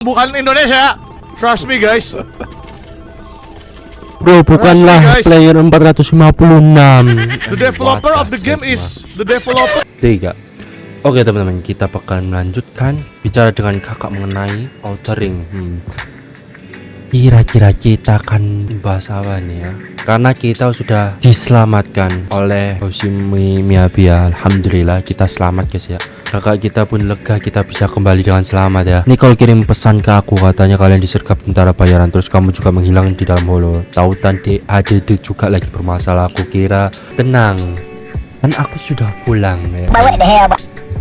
Bukan Indonesia. Trust me guys. Bro, bukanlah player 456. The developer of the game is the developer. 3. Oke teman-teman, kita akan melanjutkan bicara dengan kakak mengenai Outer Ring. Kira-kira kita akan bahas apa nih ya? Karena kita sudah diselamatkan oleh Hoshimi Miyabi ya. Alhamdulillah kita selamat guys ya. Kakak kita pun lega kita bisa kembali dengan selamat ya. Nicole kirim pesan ke aku, katanya kalian disergap tentara bayaran, terus kamu juga menghilang di dalam holo. Tautan DADD juga lagi bermasalah. Aku kira tenang, kan aku sudah pulang ya.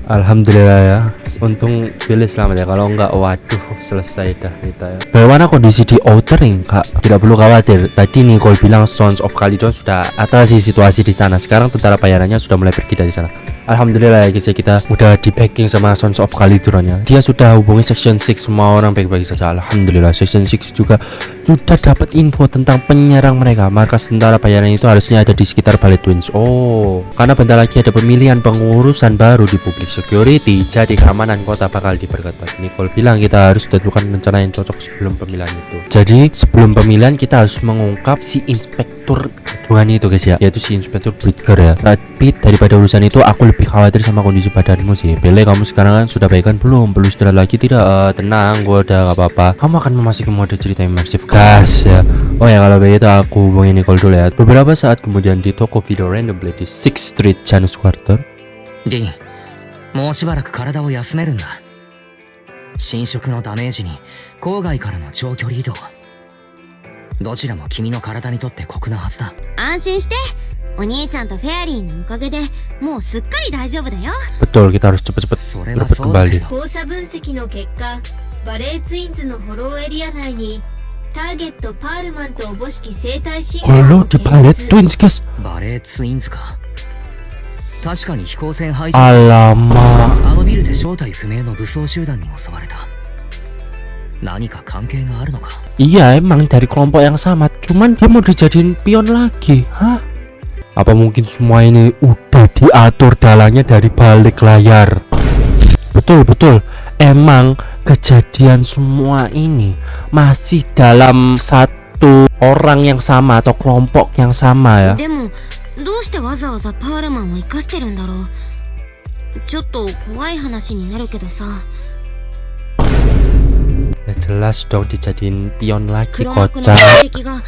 Alhamdulillah ya. Untung pilih selamat ya. Kalau enggak, waduh, selesai dah kita ya. Bagaimana kondisi di Outer Ring, Kak? Tidak perlu khawatir. Tadi Nicole bilang Sons of Calydon sudah atasi situasi di sana. Sekarang tentara bayarannya sudah mulai pergi dari sana. Alhamdulillah ya guys ya, kita udah di backing sama Sons of Calydon ya. Dia sudah hubungi Section 6, semua orang baik-baik saja. Alhamdulillah. Section 6 juga sudah dapat info tentang penyerang mereka. Markas tentara bayaran itu harusnya ada di sekitar Ballet Twins. Oh, karena bentar lagi ada pemilihan pengurusan baru di public security, jadi keamanan kota bakal diperketat. Nicole bilang kita harus tentukan rencana yang cocok sebelum pemilihan itu. Jadi sebelum pemilihan kita harus mengungkap si inspektur gadungan itu guys ya, yaitu si inspektur Bridger ya. Tapi daripada urusan itu aku lebih khawatir sama kondisi badanmu sih. Bele, kamu sekarang kan sudah baikan belum? Perlu istirahat lagi tidak? Tenang, gua udah gak apa-apa. Kamu akan memasuki mode cerita immersive gas ya. Oh ya, kalau begitu aku hubungi Nicole dulu ya. Beberapa saat kemudian di toko video randomly di 6th Street Janus Quarter. リン、もうしばらく体を休めるんだ。侵食のダメージに郊外からの長距離移動、どちらも君の体にとって酷なはずだ。安心して、お兄ちゃんとフェアリーのおかげでもうすっかり大丈夫だよ。 Betul, kita harus cepat-cepat berebut kembali. 放射分析の結果、バレーツインズのフォローエリア内にターゲットパールマンとおぼしき生体信号 Halo を di 検 Ballet 出。 Twins guys. バレーツインズか。確かに飛行船配置、 Alamak. あのビルで正体不明の武装集団に襲われた。何か関係があるのか。 Iya, emang dari kelompok yang sama, cuman dia mau dijadiin pion lagi. Hah? Apa mungkin semua ini udah diatur dalangnya dari balik layar? Betul, emang kejadian semua ini masih dalam satu orang yang sama atau kelompok yang sama ya. でもどうしてわざわざパールマンを生かしてるんだろう。ちょっと怖い話になるけどさ。 Ya jelas dong dijadiin pion lagi 黒幕の kocak. 攻撃が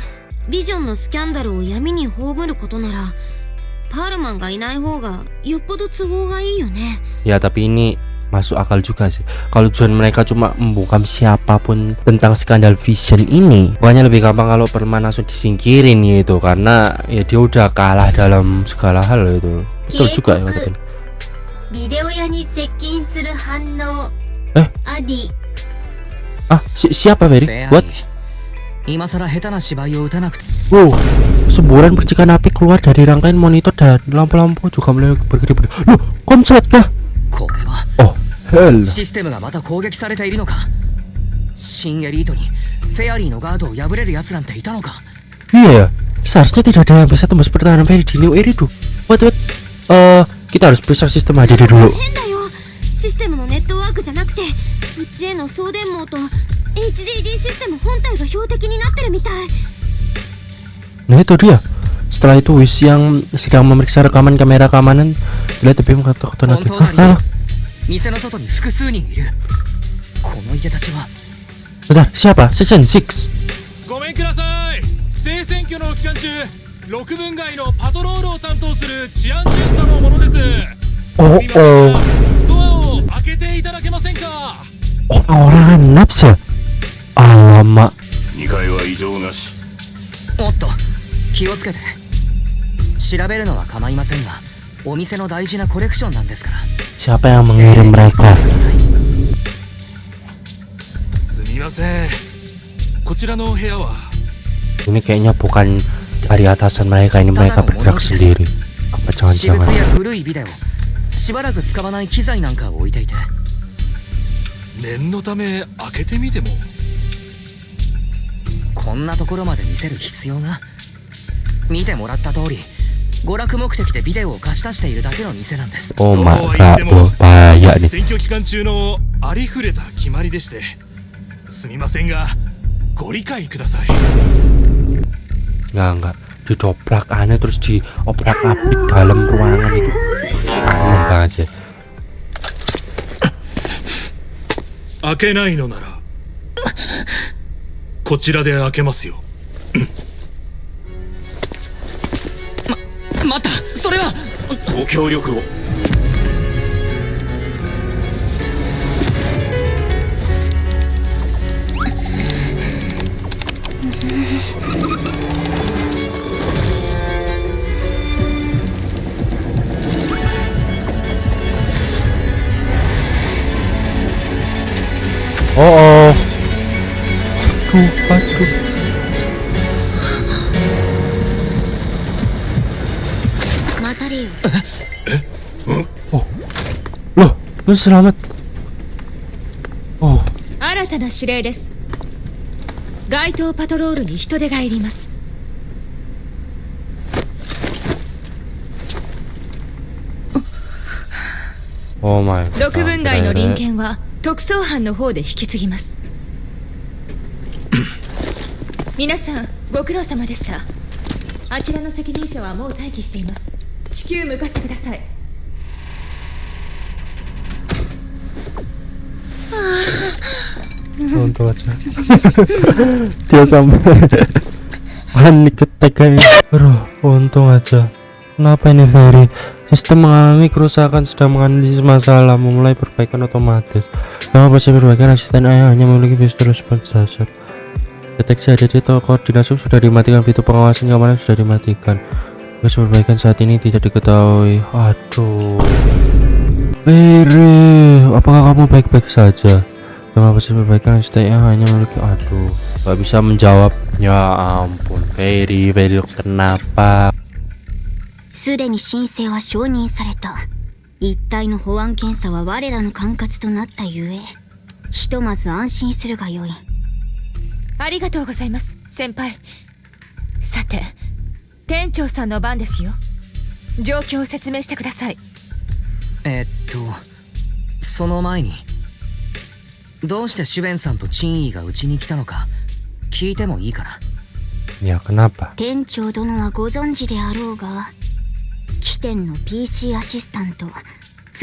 ビジョンのスキャンダルを闇に葬ることなら、パールマンがいない方がよっぽど都合がいいよね。 Ya tapi ini masuk akal juga sih. Kalau tujuan mereka cuma membungkam siapapun tentang skandal Vision ini, bukannya lebih gampang kalau Perman langsung disingkirin gitu, karena ya dia udah kalah dalam segala hal itu. Betul juga ya katakan. ビデオ屋に接近する反応。あり。 Ah, siapa フ Ferry? ェアリ What? ー、今さら下手な芝居を打たなくて。 Wow, semburan percikan api keluar dari rangkaian monitor dan lampu-lampu juga mulai bergede-gede. Loh, konslet kah? これは Oh, hell. システムがまた攻撃されているのか。新エリートにフェアリーのガードを破れる奴なんていたのか。 Iya, seharusnya tidak ada yang bisa tembus pertahanan Ferry di New Eri tuh. What? Kita harus periksa sistem ADD dulu. 変だよ。システムのネットワークじゃなくて、うちへの送電網と HDD システム本体が標的になってるみたい。 Nah itu dia. Setelah itu Wish yang sedang memeriksa rekaman kamera keamanan dilihat tapi mengatakan 本 lagi. 当だリ Hah? ン、店の外に複数人いる。この家たちは。 Bentar, siapa? Season 6. ごめんください。聖選挙の期間中、6分街のパトロールを担当する治安巡査の者です。 Oh, すみませんがドアを開けていただけませんか。 Orang-orangan naps ya? Alamak. 2階は異常なし。おっと、気をつけて。調べるのは構いませんが、お店の大事なコレクションなんですから。 Siapa yang mengirim mereka? すみません。こちらの部屋は。 Ini kayaknya bukan dari atasan mereka, ini mereka bergerak sendiri. Apa 私物 jangan-jangan? や古いビデオ、しばらく使わない機材なんかを置いていて。念のため開けてみても。こんなところまで見せる必要が。見てもらった通り、娯楽目的でビデオを貸し出しているだけの店なんです。 Oh そう my は言っ god, ても bahaya nih. 選挙期間中のありふれた決まりでして、すみませんがご理解ください。 Enggak, didobrak aneh terus diobrak-abrik dalam ruangan itu. Aneh banget sih. 開けないのならこちらで開けますよ。待った、それは。ご協力を。Oh, aduh. Matari. Loh, lu selamat. Oh, 新たな指令です。街頭パトロールに人手がいります。 oh my god. 6分街の隣県は特捜班の方で引き継ぎます。皆さんご苦労様でした。あちらの責任者はもう待機しています。至急向かってください。 Untung aja. Dia sampai panik keteknya. Aduh, untung aja. Kenapa ini Ferry? Sistem mengalami kerusakan, sedang menganalisis masalah, memulai perbaikan otomatis. Nama pasti perbaikan asisten ayah hanya memiliki pistol seperti dasar. Deteksi ada di koordinasi sudah dimatikan, fitur pengawasan keamanan sudah dimatikan. Proses perbaikan saat ini tidak diketahui. Aduh, Ferry, apakah kamu baik-baik saja? Nama pasti perbaikan asisten ayah hanya memiliki. Aduh, gak bisa menjawab. Ya ampun, Ferry, kenapa? すでに申請は承認された。一体の保安検査は我らの管轄となったゆえ、ひとまず安心するがよい。ありがとうございます、先輩。さて、店長さんの番ですよ。状況を説明してください。その前に、どうしてシュベンさんとチンイーがうちに来たのか聞いてもいいかな。 Ya kenapa? 店長殿はご存知であろうが、起点の PC アシスタントフ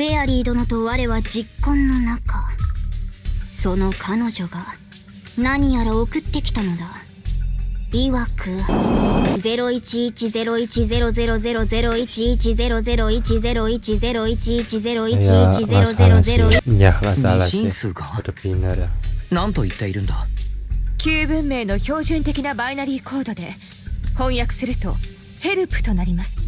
ェアリー殿と我は実婚の中、その彼女が何やら送ってきたのだ。いわく 011001000110010011011011001100 Ya nggak salah sih. 二進数が Udah benar ya. 何と言っているんだ。旧文明の標準的なバイナリーコードで翻訳するとヘルプとなります。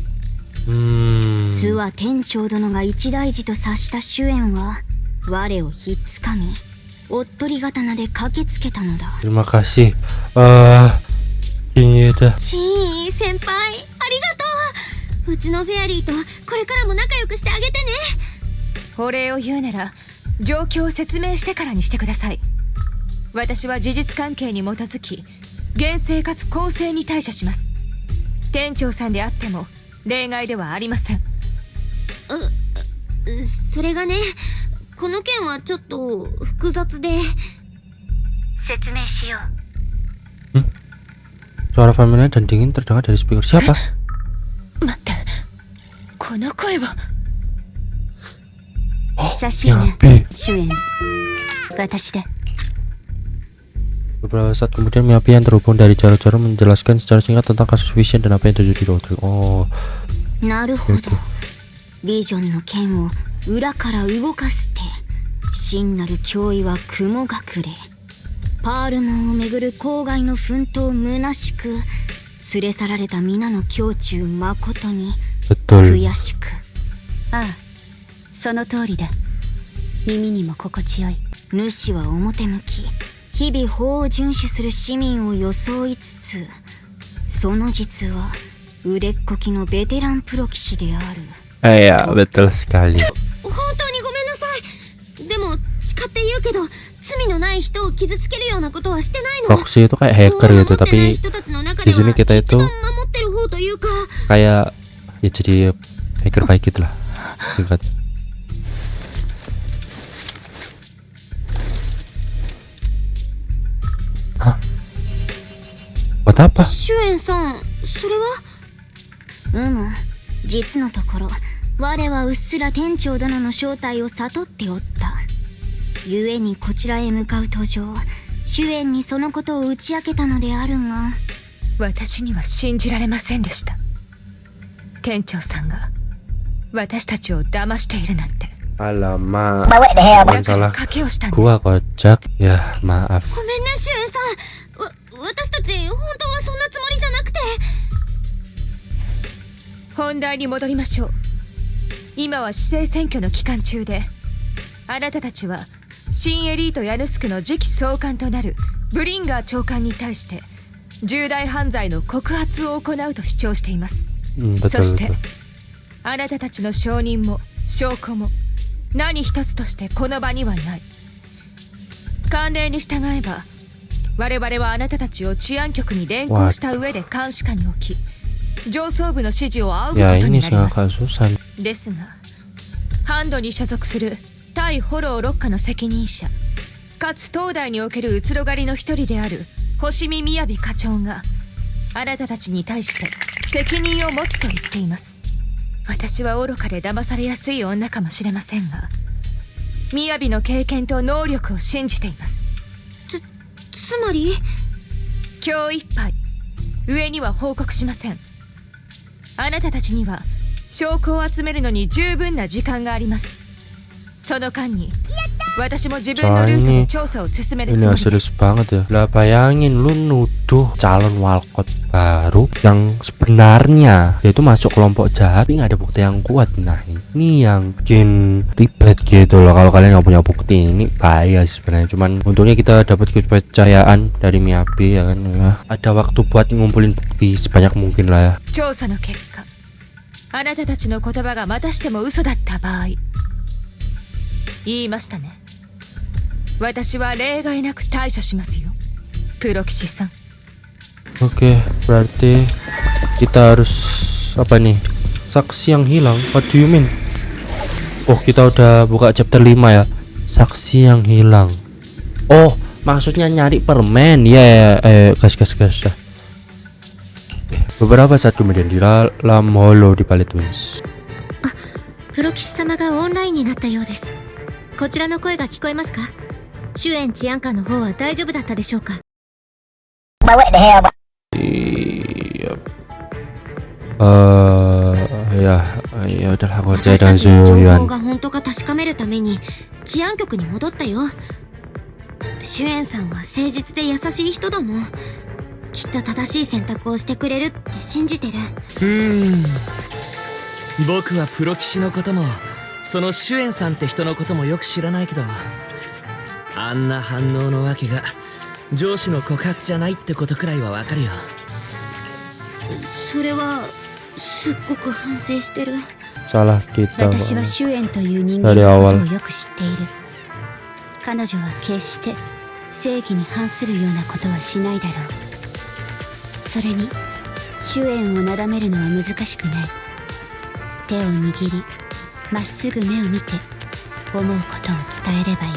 巣は店長殿が一大事と察した主演は我をひっつかみ、おっとり刀で駆けつけたのだ。 Terima kasih. Ini dah. チーン先輩、ありがとう。うちのフェアリーとこれからも仲良くしてあげてね。お礼を言うなら状況を説明してからにしてください。私は事実関係に基づき厳正かつ公正に対処します。店長さんであっても例外ではありません。それがね、この件はちょっと複雑で。説明しよう。 Suara familiar dan dingin terdengar dari speaker. Siapa? 待って、この声は。久しいね、 Miyabi. 主演。私だ。 Beberapa saat kemudian Miyabi yang terhubung dari Jaro-Jaro menjelaskan secara singkat tentang kasus Vision dan apa yang terjadi di Rodrigo. Oh, なるほど。ビジョンの剣を裏から動かすって真なる脅威は雲隠れ。パールマンをめぐる郊外の奮闘虚しく、連れ去られた皆の胸中誠に betul. 悔しく。ああ、その通りだ。耳にも心地よい。主は表向き日々法を遵守する市民を装いつつ、その実は腕っこきのベテランプロ騎士である。 Ya, betul sekali. 本当にごめんなさい。でも誓って言うけど、罪のない人を傷つけるようなことはしてないの。 Proxy itu kayak hacker gitu, tapi di sini kita itu kayak ya jadi hacker baik gitu lah, singkat. apa? シュエンさん、それは実のところ、我はうっすら店長殿の正体を悟っておった。故にこちらへ向かう途上、シュエンにそのことを打ち明けたのであるが、私には信じられませんでした。店長さんが私たちを騙しているなんて。 Alamak, だ bukan から salah 賭けをしたんです。 gua kocak. Ya, maaf. ごめんね、シュエンさん。私たち、本当はそんなつもりじゃなくて。本題に戻りましょう。今は市政選挙の期間中で、あなたたちは新エリートヤヌスクの次期総監となるブリンガー長官に対して重大犯罪の告発を行うと主張しています。 Betul, そして betul. あなたたちの証人も証拠も何一つとしてこの場にはない。慣例に従えば我々はあなたたちを治安局に連行した上で監視下に置き、上層部の指示を仰ぐこ Ya と ini になりま sangat す。 kasusan. ですが、ハンドに所属する対フォロー6課の責任者かつ東大におけるうつろ狩りの一人である星見雅課長があなたたちに対して責任を持つと言っています。私は愚かで騙されやすい女かもしれませんが、雅の経験と能力を信じています。つまり、今日いっぱい上には報告しません。あなたたちには証拠を集めるのに十分な時間があります その間に私も自分のルートで調査を進めるつ Ini もりで serius す。 banget ya. Lah bayangin lu nuduh calon walkot baru yang sebenarnya dia itu masuk kelompok jahat tapi nggak ada bukti yang kuat. Nah ini yang bikin ribet gitu loh. Kalau kalian nggak punya bukti ini bahaya sih sebenarnya. Cuman untungnya kita dapat kepercayaan dari Miyabi ya kan ya. Ada waktu buat ngumpulin bukti sebanyak mungkin lah ya. 調査の結果、あなたたちの言葉がまたしても嘘だった場合、言いましたね。私は例外なく対処しますよ、プロ騎士さん。 Oke, berarti kita harus apa nih? Saksi yang hilang. What do you mean? Oh, kita udah buka chapter 5 ya. Saksi yang hilang. Oh, maksudnya nyari permen. Ya, gas. Dah. Beberapa saat kemudian di dalam holo di Palette Twins. プロ騎士様がオンラインになったようです。こちらの声が聞こえますか？シュエン治安官の方は大丈夫だったでしょうか？ Iya. Ya udah aku percaya 私た dengan ちの情報 Zoyan. が本当か確かめるために治安局に戻ったよ。シュエンさんは誠実で優しい人だもん。きっと正しい選択をしてくれるって信じてる。僕はプロ騎士のこともそのシュエンさんって人のこともよく知らないけど、あんな反応のわけが上司の告発じゃないってことくらいはわかるよ。それはすっごく反省してる。 Salah kita. 私はシュエンという人 Dari 間のこ awal. とをよく知っている。彼女は決して正義に反するようなことはしないだろう。それにシュエンをなだめるのは難しくない。手を握りまっすぐ目を見て思うことを伝えればいい。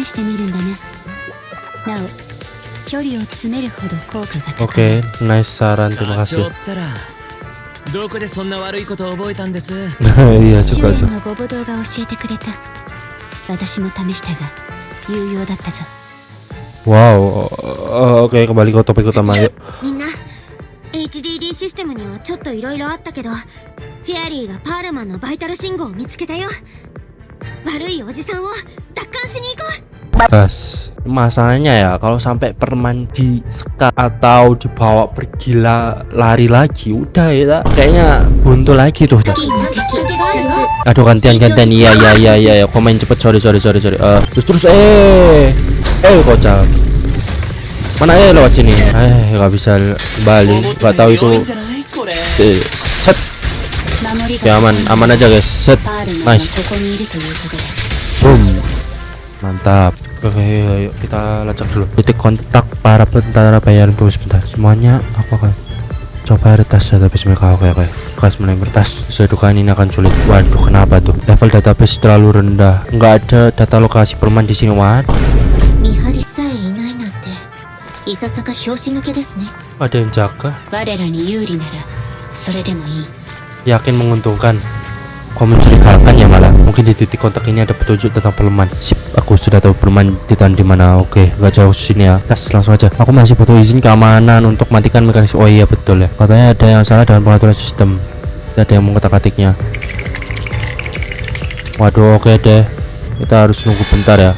試してみるんだね。なお距離を詰めるほど効果が高い。 Oke, nice saran, terima 課長 kasih. ったらどこでそんな悪いことを覚えたんです？ Iya シ juga ュエ tuh. ンのご母堂が教えてくれた。私も試したが有用だったぞ。 Wow, oke kembali ke topik utama yuk. みんな HDD システムにはちょっと色々あったけど、フェアリーがパールマンのバイタル信号を見つけたよ。悪いおじさんを奪還しに行こう。 Bas, masalahnya ya kalau sampai permen di-sekat atau dibawa pergi lari lagi, udah ya kayaknya buntu lagi tuh. なんか仕掛けがあるよ。 Aduh gantian iya komen cepet sorry terus kocak mana lewat sini nggak bisa kembali nggak tahu itu じゃないこれ。 set 守り ya が aman aja guys set パールマンは nice ここにいるということだ。 boom mantap oke ayo kita lacak dulu titik kontak para tentara bayaran dulu sebentar semuanya aku akan coba retas database mereka. Oke kelas mulai meretas sesuai dugaan ini akan sulit. Waduh kenapa tuh level database terlalu rendah, nggak ada data lokasi perman di sini. What 見張りさえいないなんていささか拍子抜けですね。 Ada yang jaga. 我らに有利ならそれでもいい。 Yakin menguntungkan. Kau mencurigakan ya malah. Mungkin di titik kontak ini ada petunjuk tentang pelemahan. Sip, aku sudah tahu pelemahan ditahan di mana. Oke, gak jauh sini ya. Gas, langsung aja. Aku masih butuh izin keamanan untuk matikan mekanisme. Oh iya betul ya. Katanya ada yang salah dengan pengaturan sistem. Ada yang mengotak-atiknya. Waduh, oke deh. Kita harus nunggu bentar ya.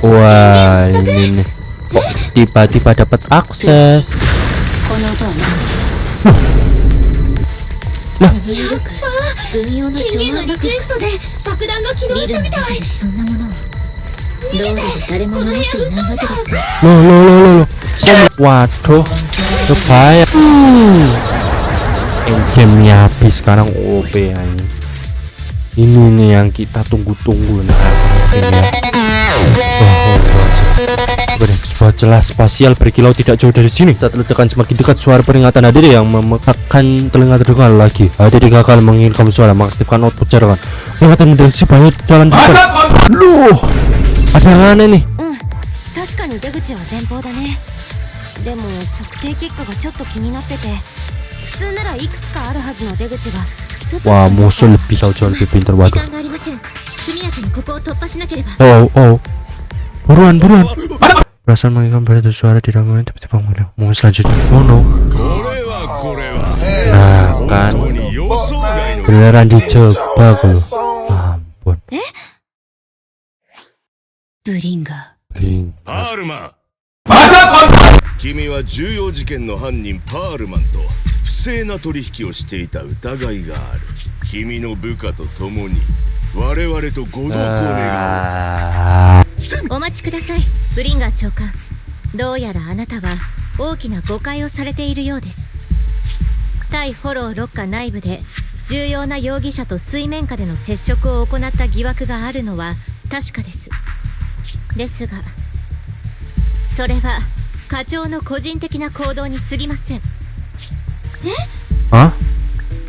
Wah, ini nih. Kok tiba-tiba dapat akses? この音は軍用の小爆クエストで爆弾が起動見るのだけでそんなものを道路で誰も守っていないわけですね。 Loh. Waduh, berbahaya. Gamenya habis sekarang OP aja. Ini nih yang kita tunggu-tunggu nih. Sebuah celah spasial berkilau tidak jauh dari sini. Saat ledakan semakin dekat, suara peringatan hadir yang memekakkan telinga terdengar lagi. Hadir gagal mengirimkan suara, mengaktifkan output jaringan. Peringatan mendeteksi bahaya jalan depan. Loh, ada yang aneh nih. 確かに出口は前方だね。でも測定結果がちょっと気になってて、普通ならいくつかあるはずの出口が一つしか Wah, ない。 musuh lebih jauh lebih pintar. 時 Waduh. 間がありません。速やかにここを突破しなければ。 Oh. Buruan. Perasaan mengingat berita suara di dalamnya tiba-tiba menghilang. Mau selanjutnya. Oh no. Nah kan, beneran dijebak loh. Ampun. ブリンガパールマン、君は重要事件の犯人パールマンと不正な取引をしていた疑いがある。君の部下と共に我々とご同行願う。お待ちください、ブリンガー長官。どうやらあなたは大きな誤解をされているようです。対フォローロッカ内部で重要な容疑者と水面下での接触を行った疑惑があるのは確かです。ですが、それは課長の個人的な行動に過ぎません。Hah?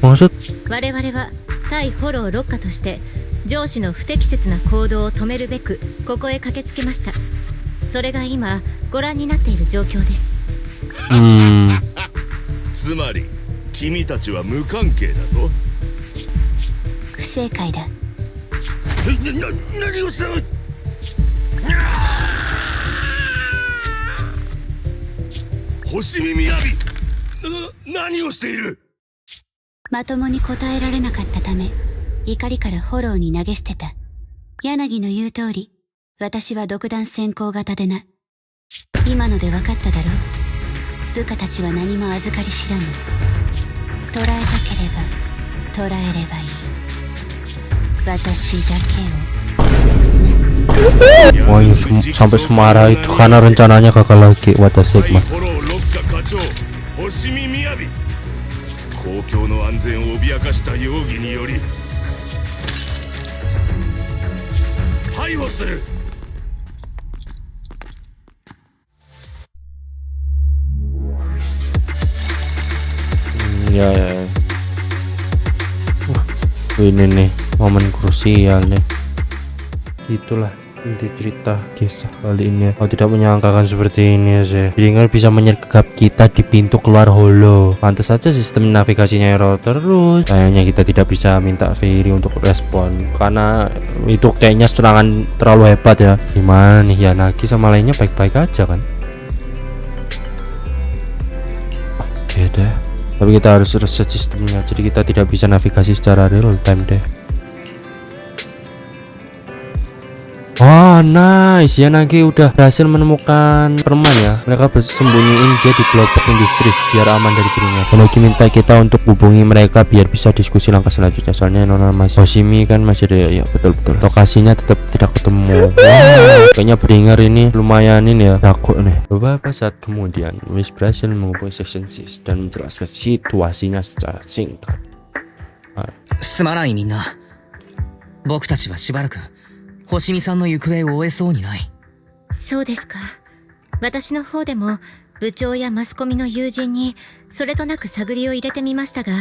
Maksud? 我々は対フォローロッカとして上司の不適切な行動を止めるべくここへ駆けつけました。それが今ご覧になっている状況です。つまり君たちは無関係だと？不正解だ。何をしたの？星見みやび、何をしている？まともに答えられなかったため、怒りからフォローに投げ捨てた。柳の言う通り、私は独断専行型でな。今ので分かっただろう。部下たちは何も預かり知らぬ。捕らえたければ捕らえればいい。私だけを。 Wah, sampai semarah itu karena rencananya gagal lagi. What the Sigma. 公共の安全を脅かした容疑により逮捕する。Ya. Ini nih momen krusial nih. Gitulah inti cerita kisah kali ini. Aku tidak menyangkakan seperti ini sih. Bringar bisa menyergap kita di pintu keluar holo. Pantas saja sistem navigasinya error terus. Kayaknya kita tidak bisa minta Fairy untuk respon karena itu kayaknya serangan terlalu hebat ya. Gimana nih ya, Nagi sama lainnya baik-baik aja kan? Oke deh. Tapi kita harus reset sistemnya. Jadi kita tidak bisa navigasi secara real time deh. Oh nice ya, Nagi udah berhasil menemukan permen ya. Mereka sembunyiin dia di kelompok industri biar aman dari Bringar. Nagi minta kita untuk hubungi mereka biar bisa diskusi langkah selanjutnya. Soalnya Nona Mas Hoshimi kan masih ada ya, betul-betul. Lokasinya tetap tidak ketemu. Kayaknya Bringar ini lumayan ini ya, takut nih. Beberapa saat kemudian Wish berhasil menghubungi Section 6 dan menjelaskan situasinya secara singkat. すまないみんな。僕たちはしばらく星見さんの行方を追えそうにない。そうですか。私の方でも部長やマスコミの友人にそれとなく探りを入れてみましたが、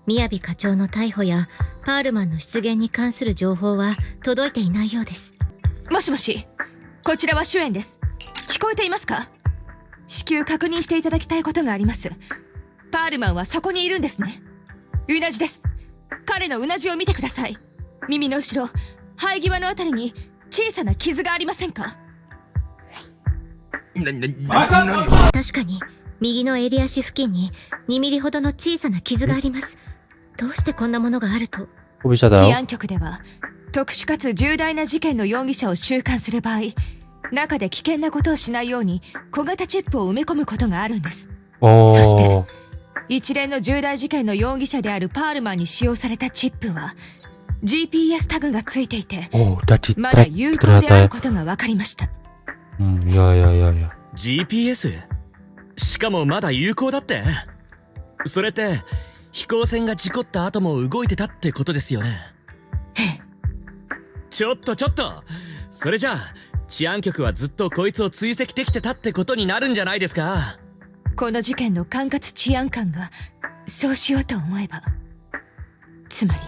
宮城課長の逮捕やパールマンの出現に関する情報は届いていないようです。もしもし、こちらは主演です。聞こえていますか？至急確認していただきたいことがあります。パールマンはそこにいるんですね。うなじです。彼のうなじを見てください。耳の後ろ、生え際のあたりに小さな傷がありませんか？確かに右の襟足付近に2ミリほどの小さな傷があります。どうしてこんなものがあると。治安局では特殊かつ重大な事件の容疑者を収監する場合、中で危険なことをしないように小型チップを埋め込むことがあるんです。そして一連の重大事件の容疑者であるパールマンに使用されたチップは GPS タグがついていて、まだ有効であることが分かりました。GPS？ しかもまだ有効だって？それって飛行船が事故った後も動いてたってことですよね。ちょっとそれじゃあ治安局はずっとこいつを追跡できてたってことになるんじゃないですか？この事件の管轄治安官がそうしようと思えば、つまり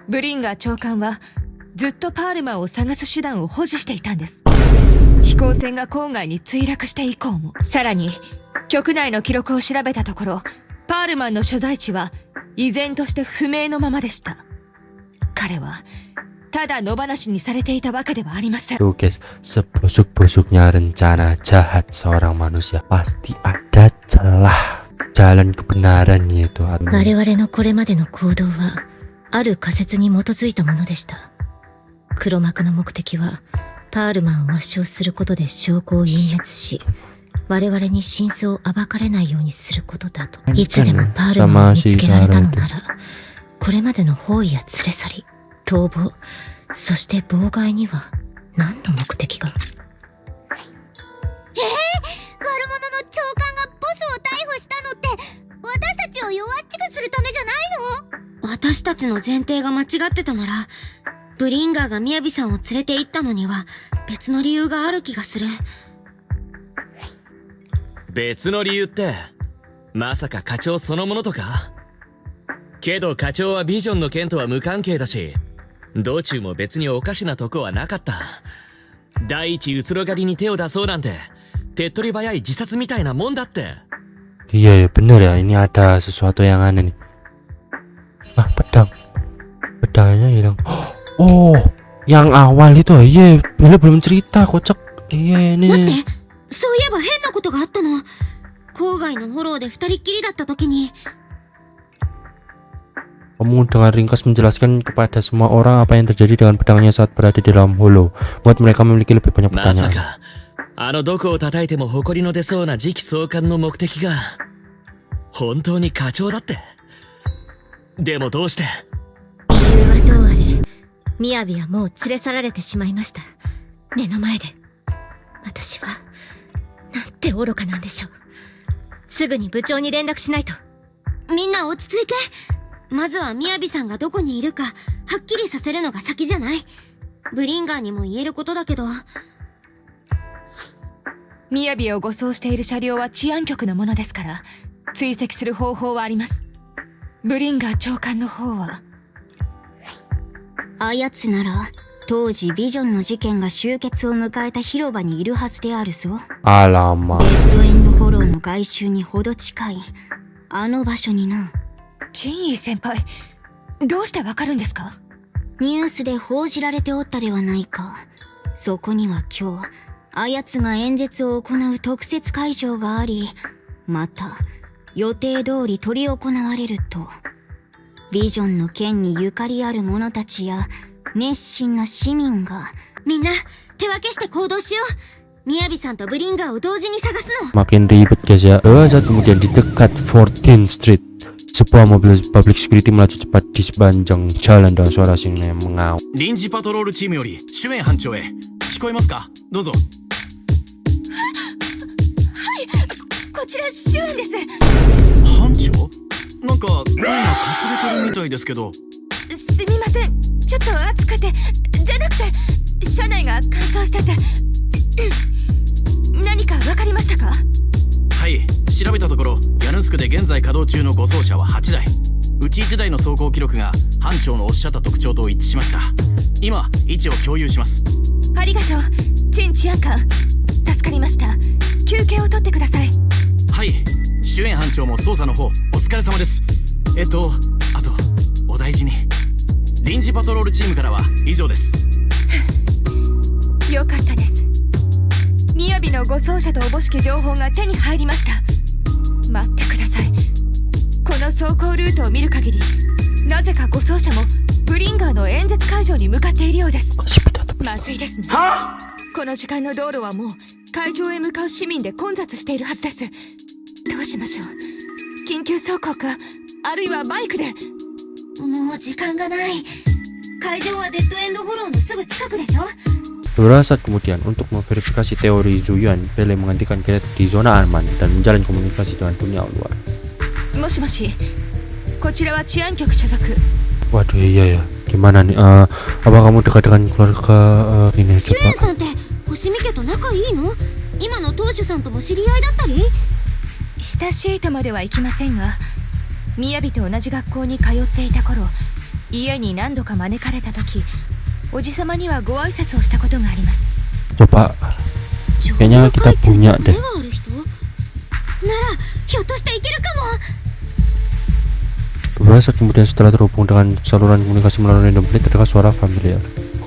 ブリンガー長官はずっとパールマンを探す手段を保持していたんです。飛行船が郊外に墜落して以降も。さらに局内の記録を調べたところ、パールマンの所在地は依然として不明のままでした。彼はただ野放しにされていたわけではありません。Tuh guys, sebusuk-busuknya rencana jahat seorang manusia pasti ada celah jalan kebenaran itu. 我々のこれまでの行動はある仮説に基づいたものでした。黒幕の目的はパールマンを抹消することで証拠を隠滅し、我々に真相を暴かれないようにすることだと。いつでもパールマンを見つけられたのなら、これまでの包囲や連れ去り、逃亡、そして妨害には何の目的が？悪者の長官がボスを逮捕したのって私たちを弱っちくするためじゃないの？私たちの前提が間違ってたなら、ブリンガーがみやびさんを連れて行ったのには別の理由がある気がする。別の理由ってまさか課長そのものとか？けど課長はビジョンの件とは無関係だし、道中も別におかしなとこはなかった。第一うつろ狩りに手を出そうなんて手っ取り早い自殺みたいなもんだって。Iya ya bener ya, ini ada sesuatu yang aneh nih. Pedangnya hilang. Oh, yang awal itu iya, Bella belum cerita, kocak. Iya ini. 待って、そういえば変なことがあったの。郊外のフォローで二人っきりだった時に。Kamu dengan ringkas menjelaskan kepada semua orang apa yang terjadi dengan pedangnya saat berada di dalam holo. Buat mereka memiliki lebih banyak pertanyaan. まさかあのどこを叩いても埃の出そうな次期総監の目的が本当に課長だって。でもどうして？理由はどうあれ、みやびはもう連れ去られてしまいました。目の前で。私はなんて愚かなんでしょう。すぐに部長に連絡しないと。みんな落ち着いて。まずはみやびさんがどこにいるかはっきりさせるのが先じゃない？ブリンガーにも言えることだけど。みやびを護送している車両は治安局のものですから、追跡する方法はあります。ブリンガー長官の方は。あやつなら当時ビジョンの事件が終結を迎えた広場にいるはずであるぞ。Alamak. レッドエンドフォローの外周にほど近いあの場所にな。ジンイー先輩、どうしてわかるんですか？ニュースで報じられておったではないか。そこには今日あやつが演説を行う特設会場があり、また予定通り執り行われると。ビジョンの件にゆかりある者たちや熱心な市民が。みんな手分けして行動しよう。みやびさんとブリンガーを同時に探すの。 Makin ribet guys ya. Saat kemudian di dekat 14th Street, sebuah mobil public security melaju cepat di sepanjang jalan dengan suara sirine mengaum. 臨時パトロールチームより主演班長へ。聞こえますか？どうぞ。はい、こちら主演です。班長？なんか声がかすれてるみたいですけど。すみません、ちょっと暑くて。じゃなくて車内が乾燥してて。何か分かりましたか？はい、調べたところヤヌスクで現在稼働中の護送車は8台。うち1台の走行記録が班長のおっしゃった特徴と一致しました。今位置を共有します。ありがとう。陳治安官、助かりました。休憩を取ってください。はい、主演班長も捜査の方お疲れ様です。あとお大事に。臨時パトロールチームからは以上です。よかったです。雅の護送車とおぼしき情報が手に入りました。待ってください。この走行ルートを見る限り、なぜか護送車もブリンガーの演説会場に向かっているようです。まずいですね。この時間の道路はもう会場へ向かう市民で混雑しているはずです。どうしましょう。緊急走行か、あるいはバイクで。もう時間がない。会場はデッドエンドフォローのすぐ近くでしょ。Beberapa saat kemudian, untuk memverifikasi teori Zuyuan, Pele menghentikan kereta di zona aman dan menjalin komunikasi dengan dunia luar. もしもし、こちらは治安局所属。 Waduh, iya ya. Gimana nih? Apa kamu dekat dengan keluarga ini? シュエンさんって星見家と仲いいの？今の当主さんとも知り合いだったり？親しいとまではいきませんが、雅と同じ学校に通っていた頃、家に何度か招かれた時、おじさまにはご挨拶をしたことがあります。 Coba, kayaknya kita punya deh. なら、ひょっとしていけるかも。 Beberapa saat kemudian setelah terhubung dengan saluran komunikasi melalui random plate terdengar suara familiar.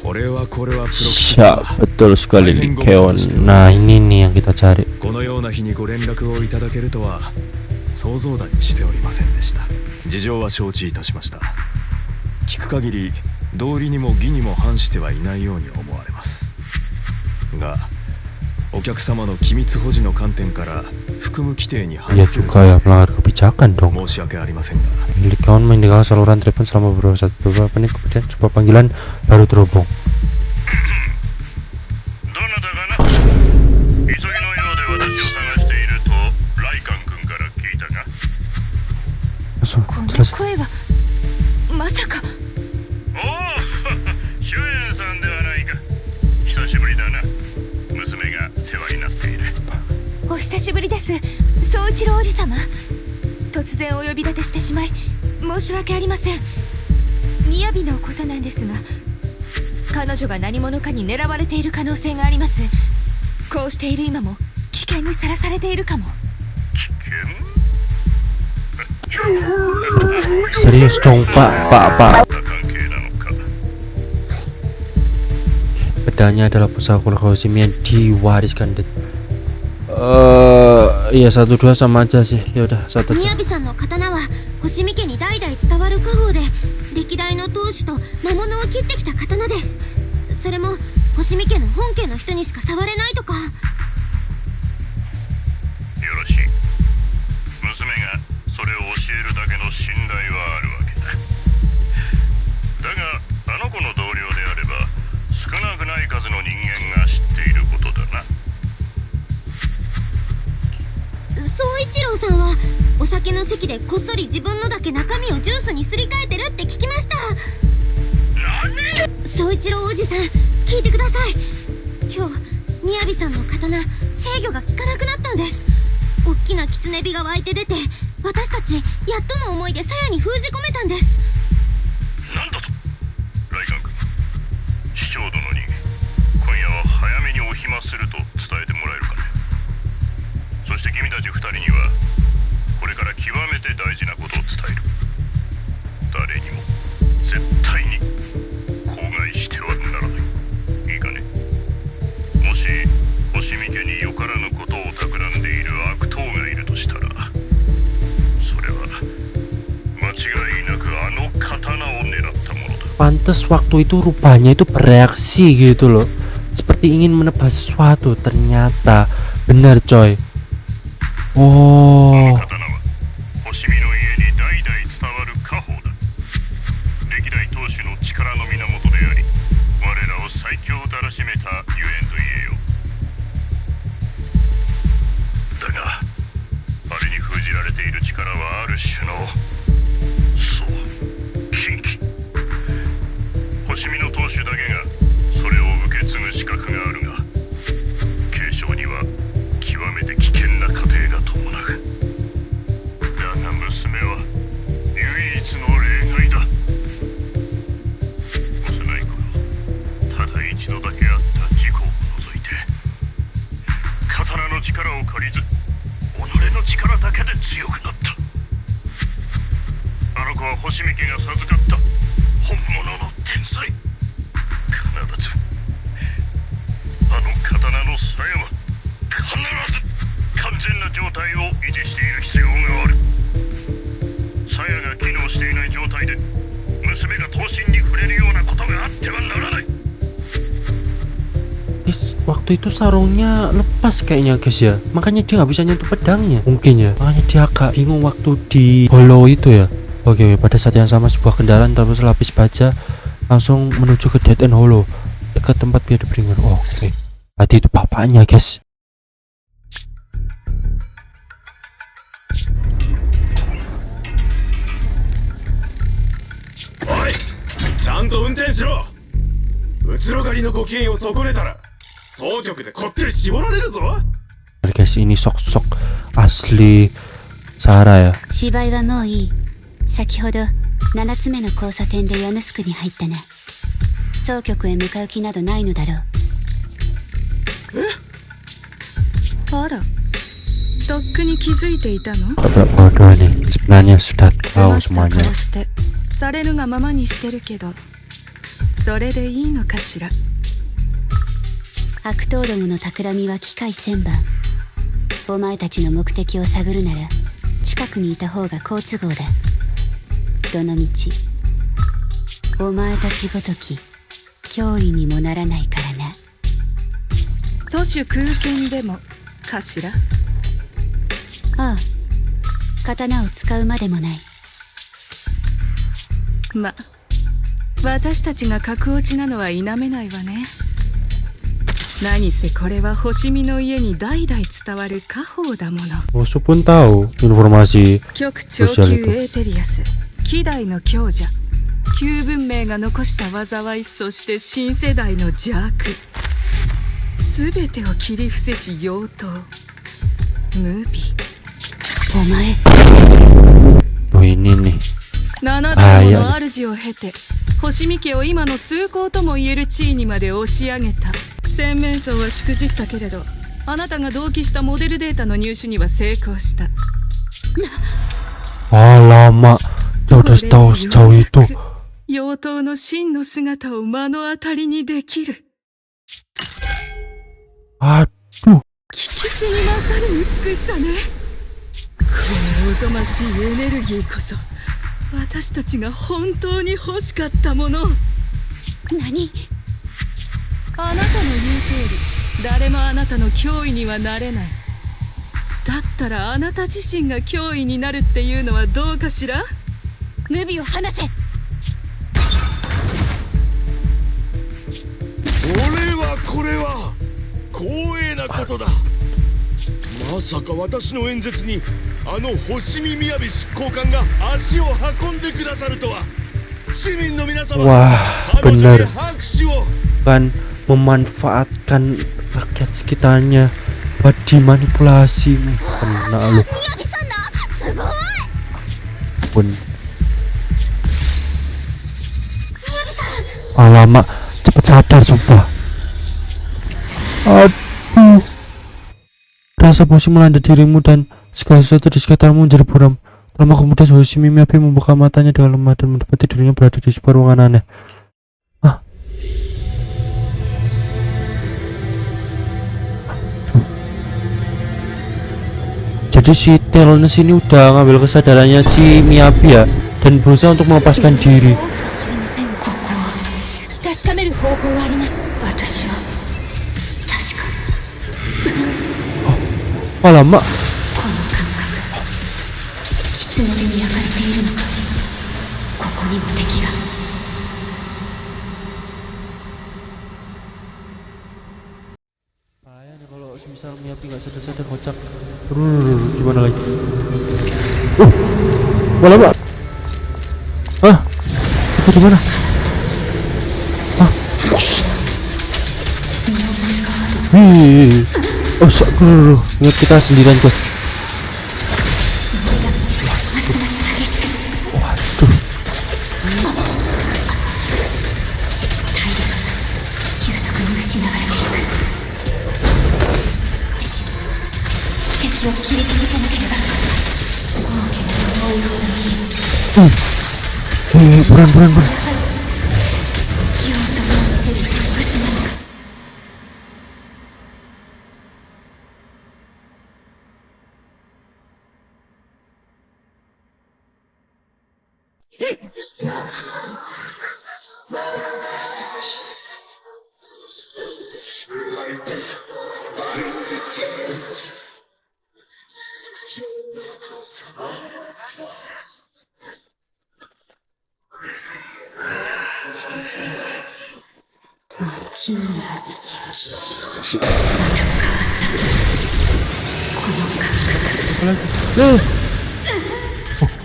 Siap, betul sekali nih, Keon. Nah, ini nih yang kita cari. このような日にご連絡をいただけるとは想像だにしておりませんでした。事情は承知いたしました。聞く限り道理にも義にも反してはいないように思われますが、お客様の機密保持の観点から含む規定に反 Ya する juga ya, melanggar kebijakan dong. 申し訳ありませんが、 Milik kawan meninggalkan saluran telepon selama beberapa menit, kemudian sebuah panggilan baru terhubung. Langsung この selesai. 声はまさか。おお、シュエンさんではないか。久しぶりだな。娘が世話になっている。お久しぶりです、宗一郎おじさま。突然お呼び立てしてしまい申し訳ありません。雅のことなんですが、彼女が何者かに狙われている可能性があります。こうしている今も危険にさらされているかも。 Serius dong, Pak. Bedanya adalah pusaka keluarga Hoshimi yang diwariskan. Iya 1-2 sama aja sih. Ya udah, satu aja. 雅さんの刀は星見家に代々伝わる家宝で、歴代の当主と魔物を切ってきた刀です。それも星見家の本家の人にしか触れないとか。よろしい。娘がそれを教えるだけの信頼はあるわけだ。だがあの子の同僚であれば少なくない数の人間が知っていることだな。宗一郎さんはお酒の席でこっそり自分のだけ中身をジュースにすり替えてるって聞きました。宗一郎おじさん、聞いてください。今日雅さんの刀制御が効かなくなったんです。大きな狐火が湧いて出て、私たちやっとの思いで鞘に封じ込めたんです。なんだと、ライガン君、市長殿に今夜は早めにお暇すると伝えてもらえるかね。そして君たち2人にはこれから極めて大事なことを伝える。誰にも絶対に口外してはならない。いいかね。もし星見家によからぬことを企んでいる悪党がいるとしたら、それは間違いなくあの刀を狙ったものだ。 Pantes waktu itu rupanya itu bereaksi gitu loh, seperti ingin menebas sesuatu. Ternyata benar coy. Oh, 刀は星見の家に代々伝わる家宝だ。歴代当主の力の源であり、我らを最強たらしめたゆえんと言えよう。だがあれに封じられている力はある種の、そう禁忌。星見の当主だけがそれを受け継ぐ資格があるが、継承には極めて危険な過程が伴う。だが娘強くなった。あの子は星見家が授かった本物の天才。必ずあの刀の鞘は必ず完全な状態を維持している必要がある。鞘が機能していない状態で娘が刀身に触れるようなことがあってはならない。Waktu itu sarungnya lepas kayaknya guys ya, makanya dia nggak bisa nyentuh pedangnya mungkin ya, makanya dia agak bingung waktu di hollow itu ya. Oke, pada saat yang sama sebuah kendaraan terus lapis baja langsung menuju ke Dead End Hollow dekat tempat dia Bringer. Oke, tadi itu bapaknya guys. Oi, ちゃんと運転しろ。うつろ狩りのご機嫌を損ねたら総局でこってり絞られるぞ。 Guys, ini sok-sok asli Sarah ya. 芝居はもういい。先ほど7つ目の交差点でヤヌスクに入ったな。総局へ向かう気などないのだろう。あら、とっくに気づいていたの？ Bodoh nih, sebenarnya sudah 済 tahu ました semuanya. 顔してされるがままにしてるけど、それでいいのかしら。悪党どもの企みは機械千番。お前たちの目的を探るなら近くにいた方が好都合だ。どのみちお前たちごとき脅威にもならないからな。都市空間でもかしら。ああ、刀を使うまでもない。ま、私たちが格落ちなのは否めないわね。何せこれは星見の家に代々伝わる家宝だもの。 Musuh pun tahu informasi 極超級エーテリアス、希代の強者、旧文明が残した災い、そして新世代の邪悪、すべてを切り伏せし妖刀ムビ。お前 Oh ini nih. 七代もの主を経て星見家を今の崇高ともいえる地位にまで押し上げた。洗面層はしくじったけれど、あなたが同期したモデルデータの入手には成功した。 Alamak, dia udah tahu sejauh itu. 妖刀の真の姿を目の当たりにできる。 Aduh. 聞きしに勝る美しさね。このおぞましいエネルギーこそ私たちが本当に欲しかったもの。何？あなたの言う通り、誰もあなたの脅威にはなれない。だったらあなた自身が脅威になるっていうのはどうかしら。ムビを離せ。これは光栄なことだ。まさか私の演説にあの星見雅執行官が足を運んでくださるとは。市民の皆様、 Wah, 彼女 bener に拍手を。 kan memanfaatkan rakyat sekitarnya buat dimanipulasi. Kena lu pun. Alamak, cepet sadar sumpah. Aduh, rasa pusing melanda dirimu dan segala sesuatu di sekitarmu menjadi buram. Lama kemudian Hoshimi Miyabi membuka matanya dengan lemah dan mendapati dirinya berada di sebuah ruangan aneh. Jadi si Telnes ini udah ngambil kesadarannya si Miyabi ya, dan berusaha untuk melepaskan diri. Oh, lama. Kalau misal Miyabi nggak sadar-sadar kocak. Gimana lagi? Bola Pak. Hah? Itu di mana? Hah? Oh, ingat kita sendirian, guys. Waduh. buruan. 哦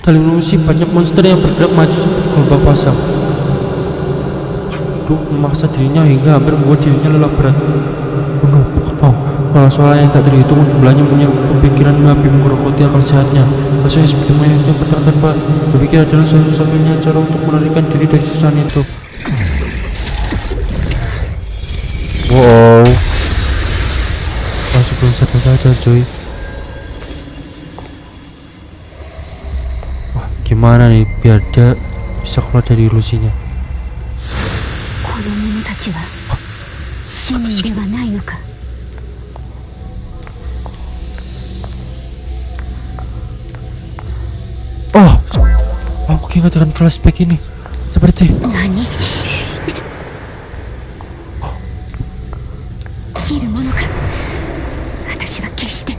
tali mengusik banyak monster yang bergerak maju seperti gelombang pasang. Aduh, memaksa dirinya hingga hampir membuat dirinya lelah berat. Penuh potong. Soal-soal yang tak terhitung jumlahnya menyebabkan pikiran Miyabi menggerogoti akal sehatnya. Rasanya seperti mayatnya petang tanpa berpikir adalah satu-satunya cara untuk melarikan diri dari siksaan itu. Wow, masih belum sadar saja cuy. Wah, gimana nih biar dia bisa keluar dari ilusinya? Oh, aku ingat dengan flashback ini. Seperti 切るものか。私は決して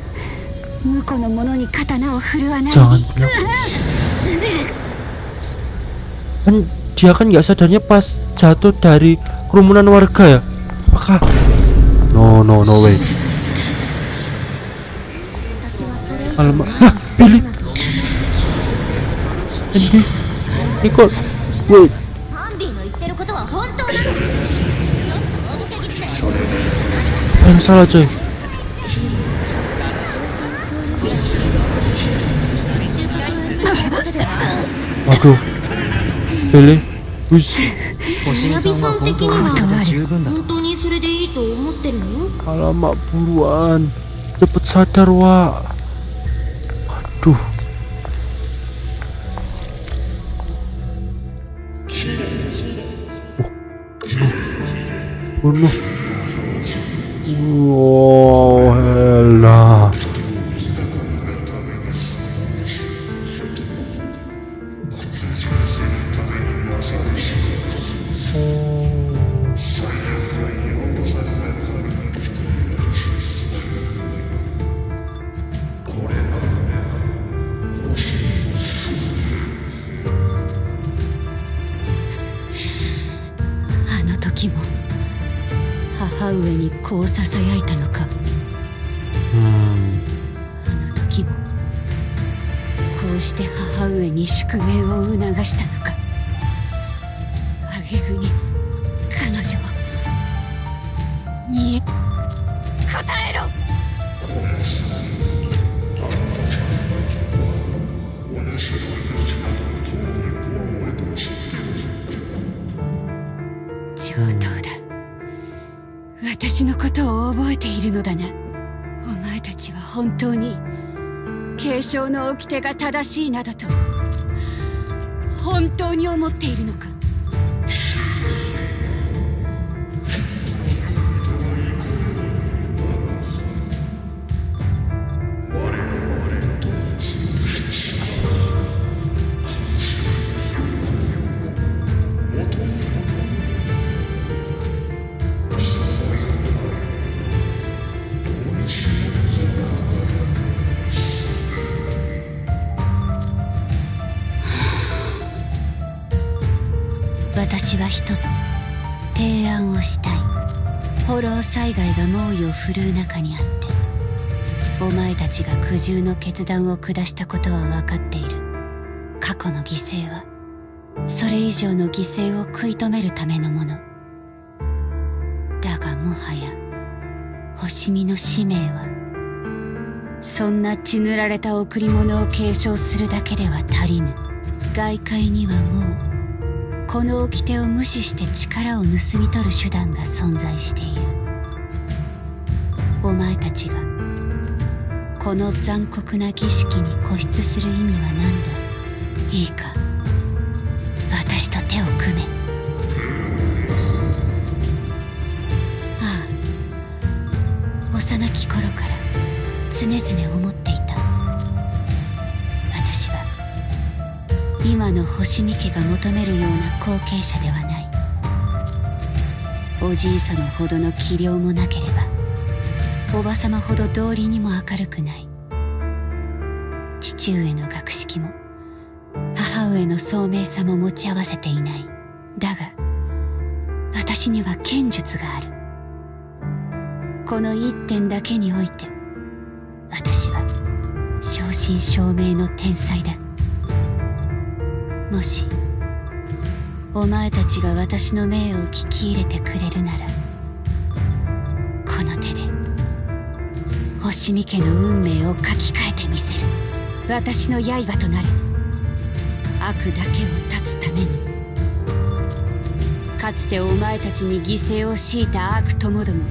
婿の者に刀を振るわない。 Jangan bilang. Kan dia kan nggak sadarnya pas jatuh dari kerumunan warga ya? Apakah? No way. Alamak, Billy. Andy, Nicole, wait. ハンビーの言ってることは本当なの？ちょっとおぶけ気味だよ。 Apa yang salah coy? Waduh, Billy, wis. 星見さんは本当にそれで十分だと。本当にそれでいいと思ってるの？ Alamak, buruan, cepet sadar Wak. Aduh. Bunuh. Oh, elah. Anu 母上にこうささやいたのか。あの時もこうして母上に宿命を促したのか。挙句に彼女に答えろ。上等だ。私のことを覚えているのだな。お前たちは本当に継承の掟が正しいなどと本当に思っているのか。私は一つ提案をしたい。ホロー災害が猛威を振るう中にあってお前たちが苦渋の決断を下したことは分かっている。過去の犠牲はそれ以上の犠牲を食い止めるためのものだが、もはや星見の使命はそんな血塗られた贈り物を継承するだけでは足りぬ。外界にはもうこの掟を無視して力を盗み取る手段が存在している。お前たちがこの残酷な儀式に固執する意味は何だ。いいか、私と手を組め。ああ、幼き頃から常々思っていた。私は今の星見家が求めるような後継者ではない。おじい様ほどの器量もなければ、おば様ほど道理にも明るくない。父上の学識も母上の聡明さも持ち合わせていない。だが私には剣術がある。この一点だけにおいて私は正真正銘の天才だ。もしお前たちが私の命を聞き入れてくれるなら、この手で星見家の運命を書き換えてみせる。私の刃となる。悪だけを断つために。かつてお前たちに犠牲を強いた悪ともども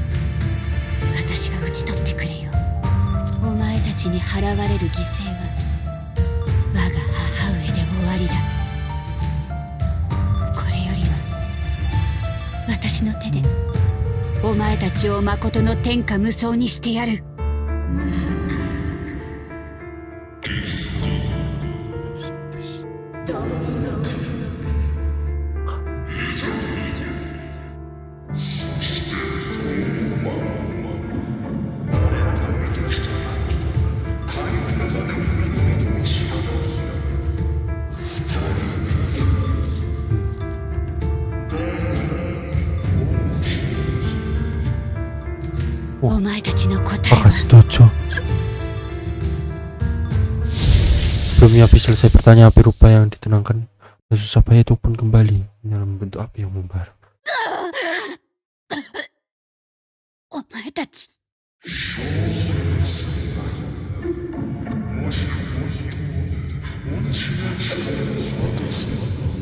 私が討ち取ってくれよ。お前たちに払われる犠牲は我が母上で終わりだ。これよりは私の手でお前たちをまことの天下無双にしてやる。お前たちの答えは Apakah setuju? Sebelum Miyabi selesai bertanya, api rupa yang ditenangkan Susapaya itu pun kembali dalam bentuk api yang membara. お前たち。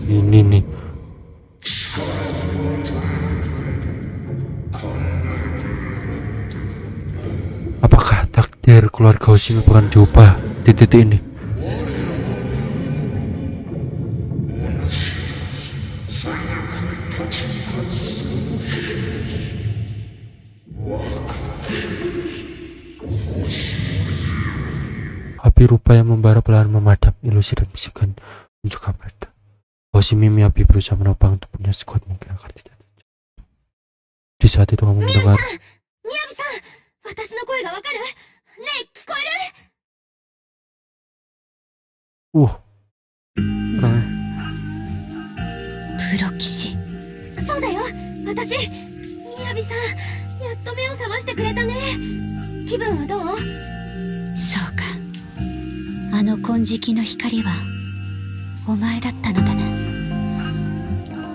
Ini nih. Apakah takdir keluarga Hoshimi bukan diubah di titik ini? Api rupa yang membara perlahan memadam, ilusi dan bisikan menunjukkan mereka. Hoshimi Miyabi berusaha menopang tubuhnya sekuat mungkin agar tidak terjatuh. Di saat itu kamu mendengar. Miyabi-san, 私の声がわかる？ねえ、聞こえる？プロ騎士。そうだよ、私。みやびさん、やっと目を覚ましてくれたね。気分はどう？そうか。あの金色の光はお前だったのだな。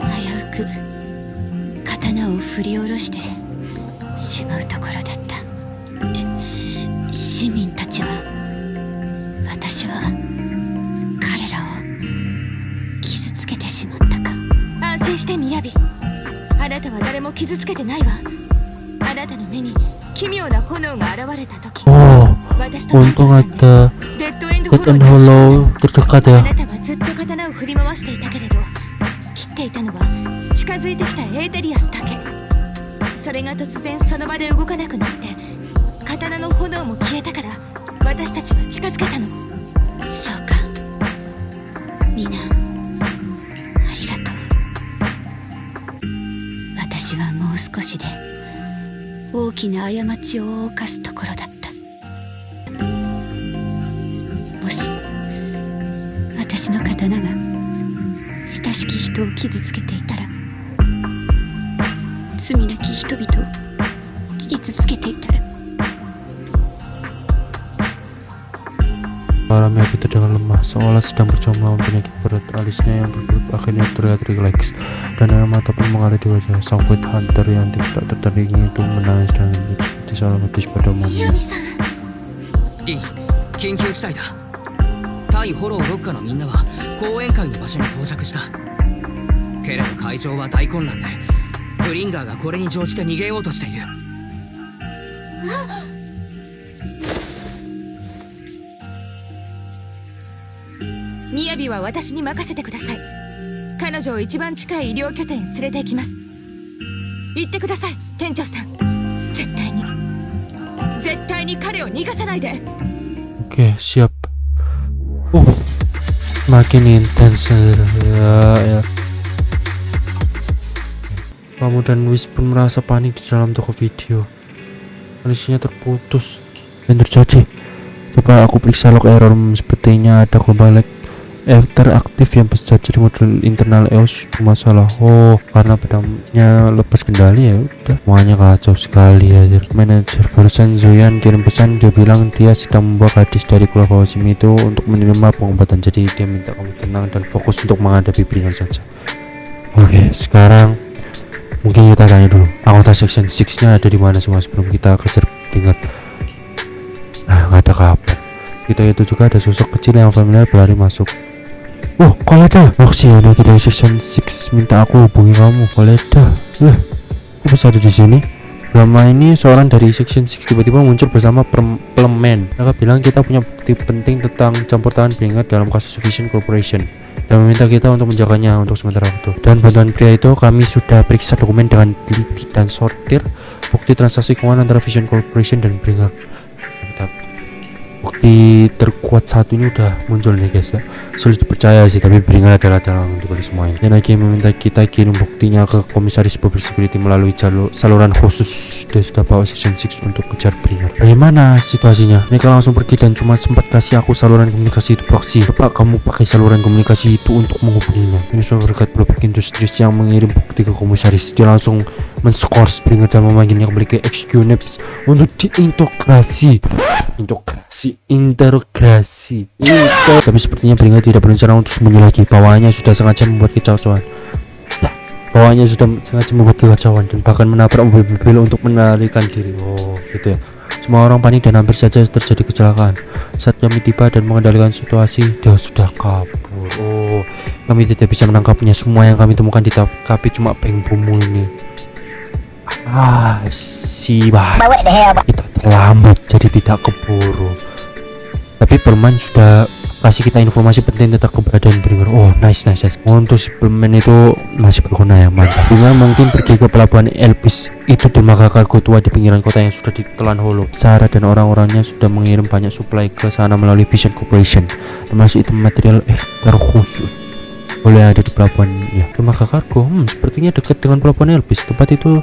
危うく刀を振り下ろしてしまうところだった。市民たちは、私は彼らを傷つけてしまったか。安心してみやび、あなたは誰も傷つけてないわ。あなたの目に奇妙な炎が現れた時、私と団長さんでデッドエンドホローに押し込んだ。あなたはずっと刀を振り回していたけれど、切っていたのは近づいてきたエーテリアスだけ。それが突然その場で動かなくなって、刀の炎も消えたから、私たちは近づけたの。そうか。みんなありがとう。私はもう少しで大きな過ちを犯すところだった。もし私の刀が親しき人を傷つけていたら、罪なき人々を傷つけていたら。Malam Miyabi terdengar lemah, seolah sedang berjuang melawan penyakit berat. Alisnya yang berkedip akhirnya terlihat rileks, dan air mata pun mengalir di wajah sang Void Hunter yang tidak tertandingi itu menangis dan seperti seorang gadis pada umumnya. リン、緊急事態だ。対フォロー6課のみんなは講演会の場所に到着した。けれど会場は大混乱で、ブリンガーがこれに乗じて逃げようとしている。みやびは私に任せてください。彼女を一番近い医療拠点へ連れて行きます。行ってください、店長さん。絶対に彼を逃がさないで。 Oke, siap. Makin intens ya. Kamu dan Wiz pun merasa panik di dalam toko video. Koneksinya terputus dan terjadi. Coba aku periksa log error, sepertinya ada global lag after aktif yang besar, jadi modul internal EOS bermasalah. Oh, karena pedangnya lepas kendali ya udah. Semuanya kacau sekali ya. Manajer barusan Zoyan kirim pesan, dia bilang dia sedang membawa gadis dari keluarga Hoshimi itu untuk menerima pengobatan, jadi dia minta kamu tenang dan fokus untuk menghadapi Bringer saja. Oke, sekarang mungkin kita tanya dulu anggota section 6 nya ada di mana semua sebelum kita kejar Bringer. Nah, nggak ada kabar. Kita itu juga ada sosok kecil yang familiar berlari masuk. Oh, Koleda, Roxy lagi dari section 6 minta aku hubungi kamu. Koleda, aku bisa ada di sini. Lama ini seorang dari section 6 tiba-tiba muncul bersama Plemen. Mereka bilang kita punya bukti penting tentang campur tangan Bringer dalam kasus Vision Corporation dan meminta kita untuk menjaganya untuk sementara waktu. Dan bantuan pria itu kami sudah periksa dokumen dengan teliti dan sortir bukti transaksi keuangan antara Vision Corporation dan Bringer. Bukti terkuat satu ini udah muncul nih guys ya. Sulit dipercaya sih, tapi Bringer adalah dalang dibalik semua ini. Dan lagi meminta kita kirim buktinya ke komisaris public security melalui saluran khusus. Dia sudah bawa section 6 untuk kejar Bringer. Bagaimana situasinya? Mereka langsung pergi dan cuma sempat kasih aku saluran komunikasi itu proxy. Coba kamu pakai saluran komunikasi itu untuk menghubunginya. Ini sudah berkat Blobek Industries yang mengirim bukti ke komisaris. Dia langsung men-scores Bringer dan memanggilnya kembali ke HQ NEPS untuk diintegrasi. Integrasi. Tapi sepertinya Bringer tidak berencana untuk sembunyi lagi. Bawahannya sudah sengaja membuat kekacauan. Dan bahkan menabrak mobil-mobil untuk melarikan diri. Oh, gitu ya. Semua orang panik dan hampir saja terjadi kecelakaan. Saat kami tiba dan mengendalikan situasi, dia sudah kabur. Oh, kami tidak bisa menangkapnya. Semua yang kami temukan di TKP cuma peng bumu ini. Kita terlambat jadi tidak keburu. Tapi Perman sudah kasih kita informasi penting tentang keberadaan Bringer. Oh, nice. Untuk suplemen itu masih berguna ya, mantap. Bringer mungkin pergi ke pelabuhan Elpis, itu dermaga kargo tua di pinggiran kota yang sudah ditelan holo. Sarah dan orang-orangnya sudah mengirim banyak suplai ke sana melalui Vision Corporation, termasuk itu material terkhusus boleh ada di pelabuhan ya. Dermaga kargo, sepertinya dekat dengan pelabuhan Elpis. Tempat itu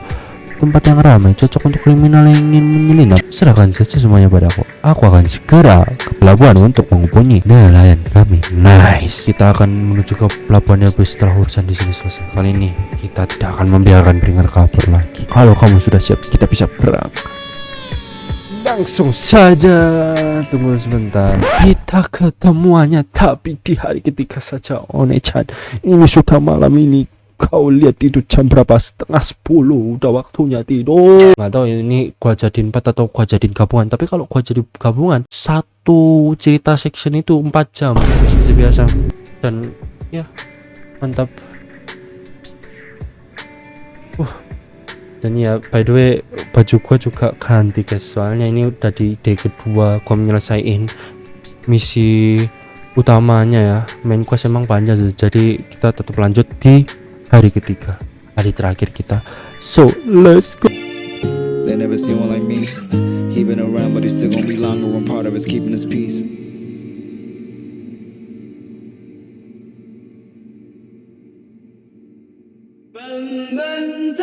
tempat yang ramai, cocok untuk kriminal yang ingin menyelinap. Serahkan saja semuanya padaku. Aku akan segera ke pelabuhan untuk menghubungi nelayan kami. Nice. Kita akan menuju ke pelabuhan Elpis setelah urusan di sini selesai. Kali ini kita tidak akan membiarkan Bringer kabur lagi. Kalau kamu sudah siap, kita bisa berangkat. Langsung saja. Tunggu sebentar. Kita ketemuannya tapi di hari ketiga saja, One-chan. Ini sudah malam ini. Kau lihat itu jam berapa? 9:30. Udah waktunya tidur. Nggak tahu ini gua jadiin 4 atau gua jadiin gabungan. Tapi kalau gua jadi gabungan, satu cerita section itu 4 jam seperti biasa. Dan ya mantap. Dan ya by the way, baju gua juga ganti guys. Soalnya ini udah di day kedua gua menyelesaikan misi utamanya ya. Main quest emang panjang, jadi kita tetap lanjut di hari ketiga, hari terakhir kita. So let's go. They never seen one like me. He been around but he's still gonna be longer. One part of us keeping his peace. Bang bang